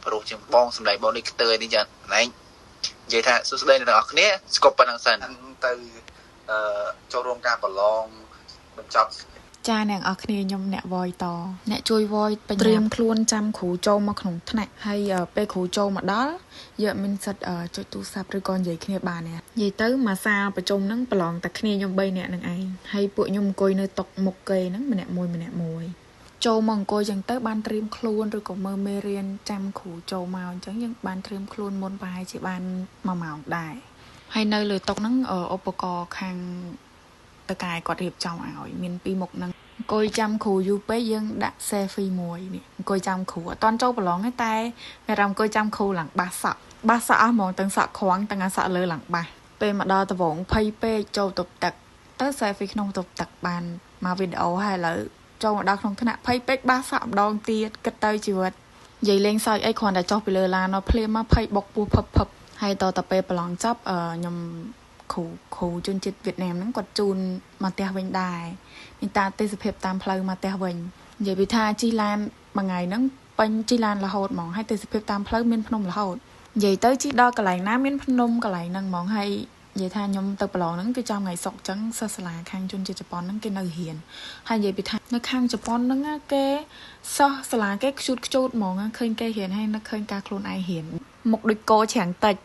ប្រុសជាងបងសម្ដែងបងនេះខ្ទើយនេះចាណែនិយាយថាសួស្ដីអ្នកទាំងអស់គ្នាស្គប់ប៉ុណ្ណឹងសិនទៅចូលរួមការប្រឡងបញ្ចប់ចាអ្នកអរគ្នាខ្ញុំអ្នកវយតអ្នកជួយវយត្រៀមខ្លួនចាំគ្រូចូលមកក្នុងថ្នាក់ហើយពេលគ្រូចូលមកដល់យើងមានសិទ្ធចុចទូរស័ព្ទឬក៏និយាយគ្នាបានណានិយាយទៅមួយសាលប្រជុំហ្នឹងប្រឡងតែគ្នាខ្ញុំ3នាក់នឹងឯងហើយពួកខ្ញុំអង្គុយនៅតុមុខគេហ្នឹងម្នាក់មួយចូលមកអង្គុយចឹងទៅបានត្រៀមខ្លួនឬក៏មើលមេរៀនចាំគ្រូចូលមកអញ្ចឹងយើងបានត្រៀមខ្លួនមុនប្រហែលជាបាន1ម៉ោងដែរហើយនៅលើតុហ្នឹងឧបករណ៍ខាងតកែគាត់រៀបចំឲ្យមាន2មុខហ្នឹងអង្គុយចាំគ្រូយូរពេកយើងដាក់ selfie មួយនេះអង្គុយចាំគ្រូអត់តន់ចូលប្រឡងទេតែមានអង្គុយចាំគ្រូឡើងបាសសក់អស់ហ្មងទាំងសក់ខ្វាំងទាំងសក់លើឡើងបាសពេលមកដល់ដបងភ័យពេកចូលទប់ទឹកទៅ selfie ក្នុងទប់ទឹកបានមកវីដេអូហើយឥឡូវចូលមកដល់ក្នុងថ្នាក់ភ័យពេកបាសសក់ម្ដងទៀតគិតទៅជីវិតនិយាយលេងសើចអីគ្រាន់តែចុះពីលើឡានមកភ្លាមមកភ័យបុកពោះភឹបហើយតទៅពេលប្រឡងចប់ខ្ញុំគ្រូជនជាតិវៀតណាមហ្នឹងគាត់ជូនមកផ្ទះវិញដែរមានតាទេសភាពតាមផ្លូវមកផ្ទះវិញនិយាយពីថាជីឡានមួយថ្ងៃហ្នឹងពេញជីឡានរហូតហ្មងហើយទេសភាពតាមផ្លូវមានភ្នំរហូតនិយាយទៅជីដល់កន្លែងណាមានភ្នំកន្លែងហ្នឹងហ្មងហើយនិយាយថាខ្ញុំទៅប្រឡងហ្នឹងគឺចាំថ្ងៃសុកអញ្ចឹងសិស្សសាលាខាងជនជាតិជប៉ុនហ្នឹងគេនៅរៀនហើយនិយាយពីថានៅខាងជប៉ុនហ្នឹងគេសិស្សសាលាគេខ្ជូតហ្មងឃើញគេរៀនហើយនឹកឃើញការខ្លួនឯងរៀនមុខដូចគោច្រាំងតិច